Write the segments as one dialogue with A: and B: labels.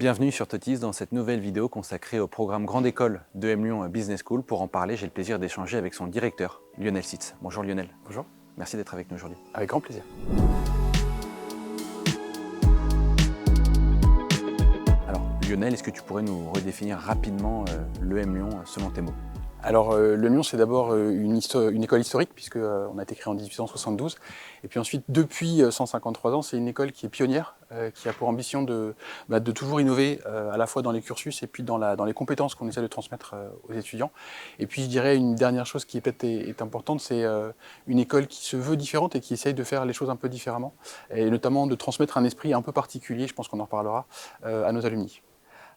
A: Bienvenue sur Totis dans cette nouvelle vidéo consacrée au programme Grande École de M Lyon Business School. Pour en parler, j'ai le plaisir d'échanger avec son directeur, Lionel Sitz. Bonjour Lionel.
B: Bonjour.
A: Merci d'être avec nous aujourd'hui.
B: Avec grand plaisir.
A: Alors Lionel, est-ce que tu pourrais nous redéfinir rapidement le M Lyon selon tes mots?
B: Alors le Lyon, c'est d'abord une école historique puisqu'on a été créé en 1872. Et puis ensuite, depuis 153 ans, c'est une école qui est pionnière, qui a pour ambition de toujours innover à la fois dans les cursus et puis dans les compétences qu'on essaie de transmettre aux étudiants. Et puis je dirais une dernière chose qui peut-être est importante, c'est une école qui se veut différente et qui essaye de faire les choses un peu différemment. Et notamment de transmettre un esprit un peu particulier, je pense qu'on en reparlera, à nos alumni.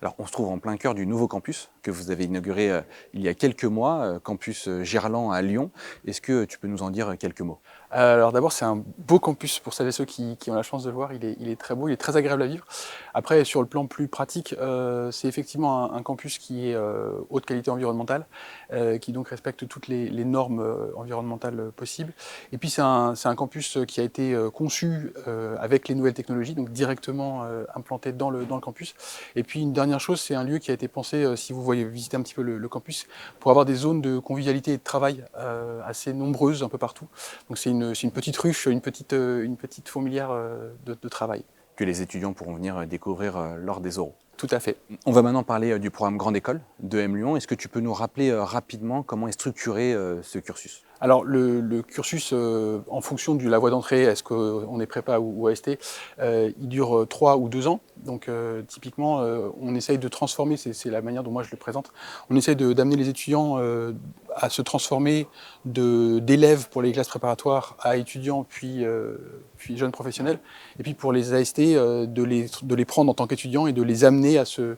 A: Alors, on se trouve en plein cœur du nouveau campus que vous avez inauguré il y a quelques mois, campus Gerland à Lyon. Est-ce que tu peux nous en dire quelques mots?
B: Alors d'abord, c'est un beau campus pour celles et ceux qui ont la chance de le voir. Il est très beau, il est très agréable à vivre. Après, sur le plan plus pratique, c'est effectivement un campus qui est haute qualité environnementale, qui donc respecte toutes les normes environnementales possibles. Et puis c'est un campus qui a été conçu avec les nouvelles technologies, donc directement implanté dans le campus. Et puis une dernière chose, c'est un lieu qui a été pensé, si vous voyez visiter un petit peu le campus, pour avoir des zones de convivialité et de travail assez nombreuses un peu partout. Donc c'est une petite ruche, une petite fourmilière de travail.
A: Que les étudiants pourront venir découvrir lors des oraux.
B: Tout à fait.
A: On va maintenant parler du programme Grande École de M Lyon. Est-ce que tu peux nous rappeler rapidement comment est structuré ce cursus?
B: Alors le cursus, en fonction de la voie d'entrée, est-ce qu'on est prépa ou AST, il dure 3 ou 2 ans. Donc typiquement, on essaye de transformer, c'est la manière dont moi je le présente, on essaye d'amener les étudiants à se transformer d'élèves pour les classes préparatoires à étudiants puis jeunes professionnels. Et puis pour les AST, de les prendre en tant qu'étudiants et de les amener à se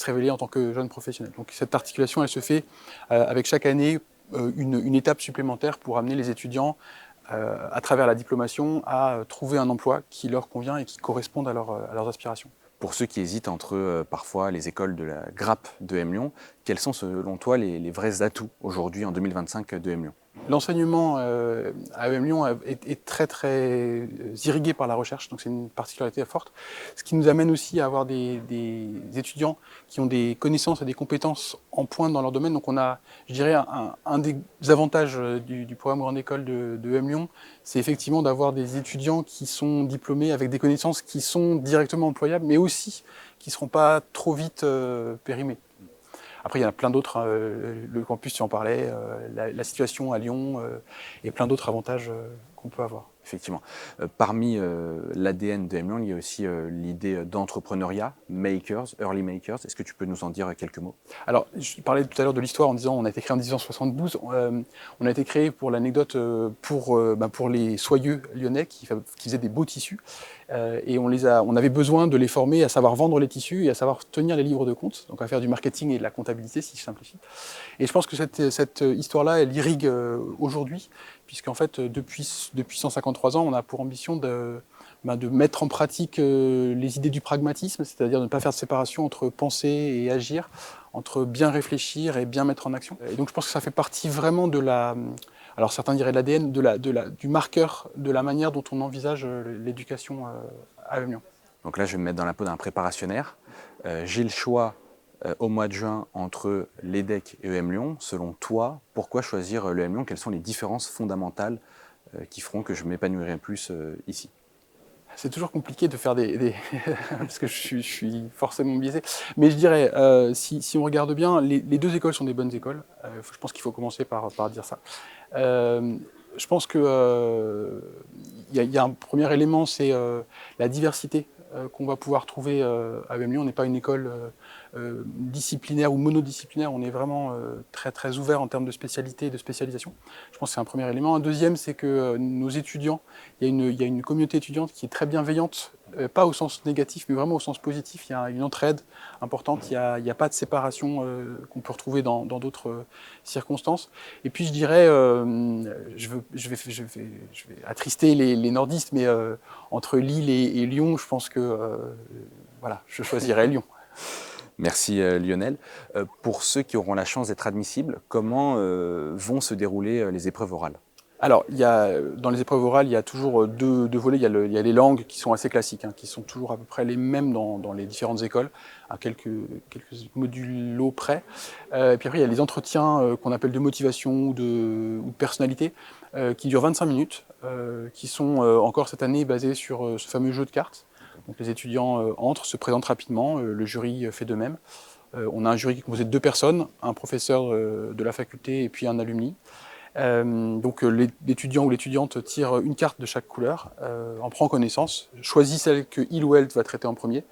B: révéler en tant que jeunes professionnels. Donc cette articulation, elle se fait avec chaque année une étape supplémentaire pour amener les étudiants, à travers la diplomation, à trouver un emploi qui leur convient et qui corresponde à leurs aspirations.
A: Pour ceux qui hésitent entre parfois les écoles de la grappe de M Lyon, quels sont selon toi les vrais atouts aujourd'hui en 2025 de M Lyon?
B: L'enseignement à EM Lyon est très irrigué par la recherche, donc c'est une particularité forte. Ce qui nous amène aussi à avoir des étudiants qui ont des connaissances et des compétences en pointe dans leur domaine. Donc on a, je dirais, un des avantages du programme Grande École de EM Lyon, c'est effectivement d'avoir des étudiants qui sont diplômés avec des connaissances qui sont directement employables, mais aussi qui ne seront pas trop vite périmées. Après, il y en a plein d'autres, hein, le campus, tu en parlais, la situation à Lyon et plein d'autres avantages qu'on peut avoir.
A: Effectivement. Parmi l'ADN de M Lyon, il y a aussi l'idée d'entrepreneuriat, makers, early makers. Est-ce que tu peux nous en dire quelques mots?
B: Alors, je parlais tout à l'heure de l'histoire en disant on a été créé en 1872. On a été créé, pour l'anecdote, pour les soyeux lyonnais qui faisaient des beaux tissus. Et on avait besoin de les former à savoir vendre les tissus et à savoir tenir les livres de compte, donc à faire du marketing et de la comptabilité, si je simplifie. Et je pense que cette histoire-là, elle irrigue aujourd'hui, puisqu'en fait, depuis 153 ans, on a pour ambition de mettre en pratique les idées du pragmatisme, c'est-à-dire de ne pas faire de séparation entre penser et agir, entre bien réfléchir et bien mettre en action. Et donc je pense que ça fait partie vraiment alors certains diraient de l'ADN, du marqueur de la manière dont on envisage l'éducation à Lyon.
A: Donc là, je vais me mettre dans la peau d'un préparationnaire. J'ai le choix au mois de juin entre l'EDEC et EM Lyon. Selon toi, pourquoi choisir le M Lyon? Quelles sont les différences fondamentales qui feront que je m'épanouirai plus ici?
B: C'est toujours compliqué de faire parce que je suis forcément biaisé. Mais je dirais, si on regarde bien, les deux écoles sont des bonnes écoles. Je pense qu'il faut commencer par dire ça. Je pense que y a un premier élément, c'est la diversité qu'on va pouvoir trouver à EM Lyon. On n'est pas une école disciplinaire ou monodisciplinaire, on est vraiment très ouvert en termes de spécialité et de spécialisation. Je pense que c'est un premier élément. Un deuxième, c'est que nos étudiants, il y a une communauté étudiante qui est très bienveillante, pas au sens négatif, mais vraiment au sens positif. Il y a une entraide importante, il y a pas de séparation qu'on peut retrouver dans d'autres circonstances. Et puis je dirais, je vais attrister les nordistes, mais entre Lille et Lyon, je pense que voilà, je choisirais Lyon.
A: Merci Lionel. Pour ceux qui auront la chance d'être admissibles, comment vont se dérouler les épreuves orales?
B: Alors, dans les épreuves orales, il y a toujours deux volets. Il y a les langues qui sont assez classiques, hein, qui sont toujours à peu près les mêmes dans les différentes écoles, à quelques modulos près. Et puis après, il y a les entretiens qu'on appelle de motivation ou de personnalité, qui durent 25 minutes, qui sont encore cette année basés sur ce fameux jeu de cartes. Donc les étudiants entrent, se présentent rapidement, le jury fait de même. On a un jury qui est composé de 2 personnes, un professeur de la faculté et puis un alumni. Donc l'étudiant ou l'étudiante tire une carte de chaque couleur, en prend connaissance, choisit celle qu'il ou elle va traiter en premier,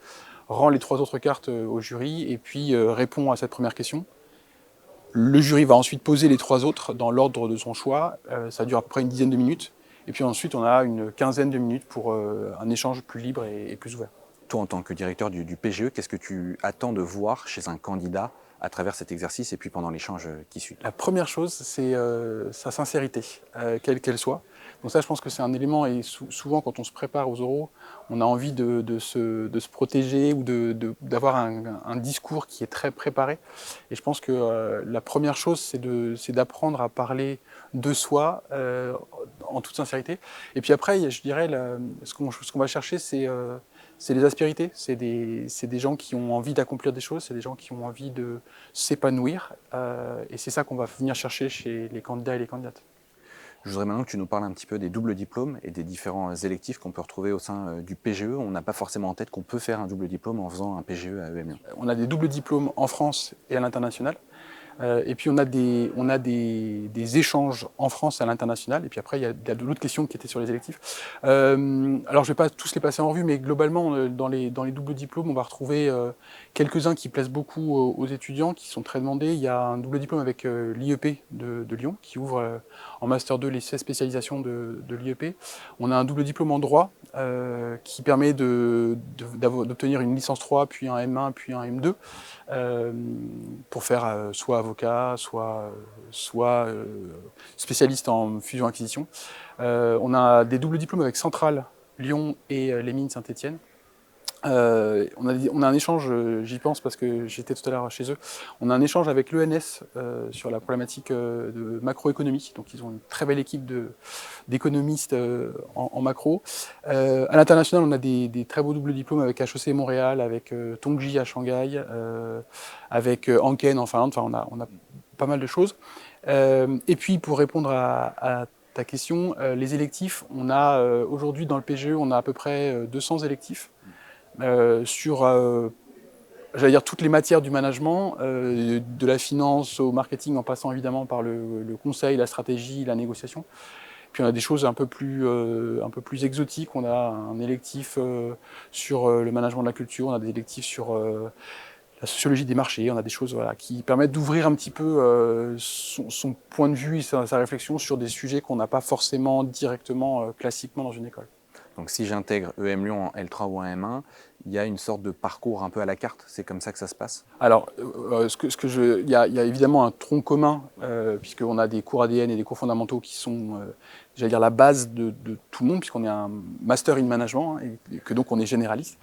B: rend les 3 autres cartes au jury et puis répond à cette première question. Le jury va ensuite poser les 3 autres dans l'ordre de son choix, ça dure à peu près une dizaine de minutes, et puis ensuite on a une quinzaine de minutes pour un échange plus libre et plus ouvert.
A: Toi, en tant que directeur du PGE, qu'est-ce que tu attends de voir chez un candidat à travers cet exercice et puis pendant l'échange qui suit?
B: La première chose, c'est sa sincérité, quelle qu'elle soit. Donc ça, je pense que c'est un élément, et souvent quand on se prépare aux oraux, on a envie de se protéger ou d'avoir un discours qui est très préparé. Et je pense que la première chose, c'est d'apprendre à parler de soi en toute sincérité. Et puis après, je dirais, ce qu'on va chercher, c'est les aspérités, c'est des gens qui ont envie d'accomplir des choses, c'est des gens qui ont envie de s'épanouir, et c'est ça qu'on va venir chercher chez les candidats et les candidates.
A: Je voudrais maintenant que tu nous parles un petit peu des doubles diplômes et des différents électifs qu'on peut retrouver au sein du PGE. On n'a pas forcément en tête qu'on peut faire un double diplôme en faisant un PGE à EM Lyon.
B: On a des doubles diplômes en France et à l'international. Et puis on a des échanges en France et à l'international. Et puis après, il y a d'autres questions qui étaient sur les électifs. Alors je ne vais pas tous les passer en revue, mais globalement, dans les doubles diplômes, on va retrouver quelques-uns qui plaisent beaucoup aux étudiants, qui sont très demandés. Il y a un double diplôme avec l'IEP de Lyon, qui ouvre en Master 2 les 16 spécialisations de l'IEP. On a un double diplôme en droit, qui permet d'obtenir une licence 3, puis un M1, puis un M2, pour faire soit avocat, soit spécialiste en fusion-acquisition. On a des doubles diplômes avec Centrale, Lyon et les Mines Saint-Étienne. On a un échange, j'y pense parce que j'étais tout à l'heure chez eux, on a un échange avec l'ENS sur la problématique de macroéconomie. Donc ils ont une très belle équipe d'économistes en macro. À l'international, on a des très beaux doubles diplômes avec HEC Montréal, avec Tongji à Shanghai, avec Anken en Finlande. Enfin, on a pas mal de choses. Et puis pour répondre à ta question, les électifs, on a aujourd'hui dans le PGE, on a à peu près 200 électifs. Sur j'allais dire toutes les matières du management, de la finance au marketing, en passant évidemment par le conseil, la stratégie, la négociation. Puis on a des choses un peu plus exotiques. On a un électif sur le management de la culture, on a des électifs sur la sociologie des marchés, on a des choses qui permettent d'ouvrir un petit peu son point de vue et sa réflexion sur des sujets qu'on n'a pas forcément directement, classiquement dans une école.
A: Donc si j'intègre EM Lyon en L3 ou en M1, il y a une sorte de parcours un peu à la carte, c'est comme ça que ça se passe?
B: Alors, il y a évidemment un tronc commun, puisqu'on a des cours ADN et des cours fondamentaux qui sont, j'allais dire, la base de tout le monde, puisqu'on est un master in management, hein, et que donc on est généraliste.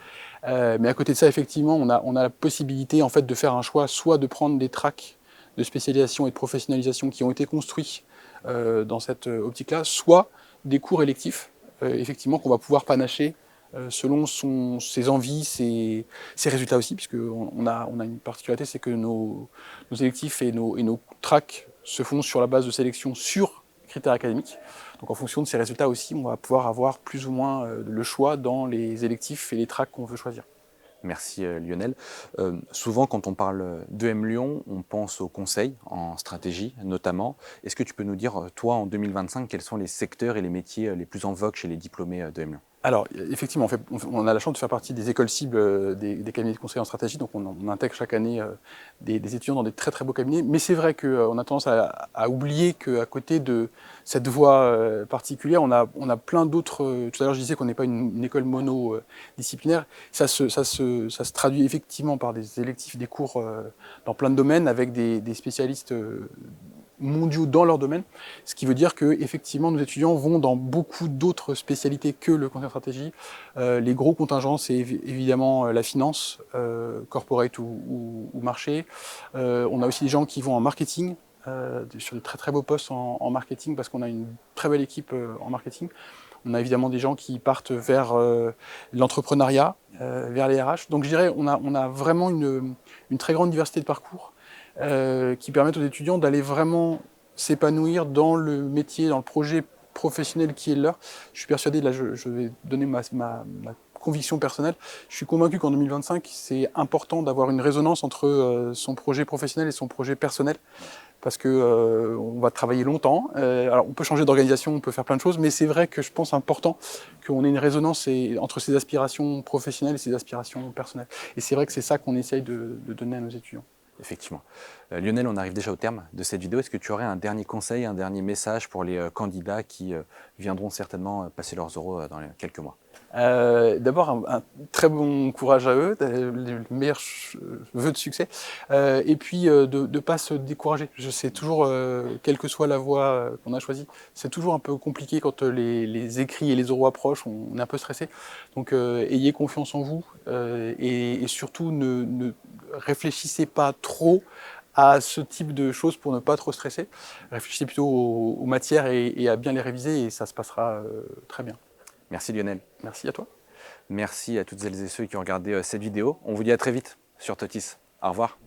B: Mais à côté de ça, effectivement, on a la possibilité en fait, de faire un choix, soit de prendre des tracks de spécialisation et de professionnalisation qui ont été construits dans cette optique-là, soit des cours électifs, effectivement, qu'on va pouvoir panacher selon ses envies, ses résultats aussi, puisqu'on a une particularité, c'est que nos électifs et nos tracks se font sur la base de sélection sur critères académiques. Donc en fonction de ces résultats aussi, on va pouvoir avoir plus ou moins le choix dans les électifs et les tracks qu'on veut choisir.
A: Merci Lionel. Souvent quand on parle d'EM Lyon, on pense au conseil en stratégie notamment. Est-ce que tu peux nous dire, toi en 2025, quels sont les secteurs et les métiers les plus en vogue chez les diplômés d'EM Lyon?
B: Alors, effectivement, on a la chance de faire partie des écoles cibles des cabinets de conseil en stratégie, donc on intègre chaque année des étudiants dans des très très beaux cabinets, mais c'est vrai qu'on a tendance à oublier qu'à côté de cette voie particulière, on a plein d'autres. Tout à l'heure, je disais qu'on n'est pas une école monodisciplinaire. Ça se traduit effectivement par des électifs, des cours dans plein de domaines, avec des spécialistes mondiaux dans leur domaine, ce qui veut dire que effectivement nos étudiants vont dans beaucoup d'autres spécialités que le conseil en stratégie. Les gros contingents, c'est évidemment la finance, corporate ou marché. On a aussi des gens qui vont en marketing, sur des très très beaux postes en marketing, parce qu'on a une très belle équipe en marketing. On a évidemment des gens qui partent vers l'entrepreneuriat, vers les RH. Donc je dirais on a vraiment une très grande diversité de parcours qui permettent aux étudiants d'aller vraiment s'épanouir dans le métier, dans le projet professionnel qui est le leur. Je suis persuadé, là je vais donner ma conviction personnelle, je suis convaincu qu'en 2025, c'est important d'avoir une résonance entre son projet professionnel et son projet personnel, parce que on va travailler longtemps. Alors on peut changer d'organisation, on peut faire plein de choses, mais c'est vrai que je pense important qu'on ait une résonance entre ses aspirations professionnelles et ses aspirations personnelles. Et c'est vrai que c'est ça qu'on essaye de donner à nos étudiants.
A: Effectivement. Lionel, on arrive déjà au terme de cette vidéo. Est-ce que tu aurais un dernier conseil, un dernier message pour les candidats qui viendront certainement passer leurs oraux dans les quelques mois?
B: D'abord, un très bon courage à eux, les meilleurs vœux de succès, et puis de ne pas se décourager. Je sais toujours, quelle que soit la voie qu'on a choisie, c'est toujours un peu compliqué quand les écrits et les oraux approchent, on est un peu stressé. Donc ayez confiance en vous, et surtout ne réfléchissez pas trop à ce type de choses pour ne pas trop stresser. Réfléchissez plutôt aux matières et à bien les réviser, et ça se passera très bien.
A: Merci Lionel.
B: Merci à toi.
A: Merci à toutes celles et ceux qui ont regardé cette vidéo. On vous dit à très vite sur Totis. Au revoir.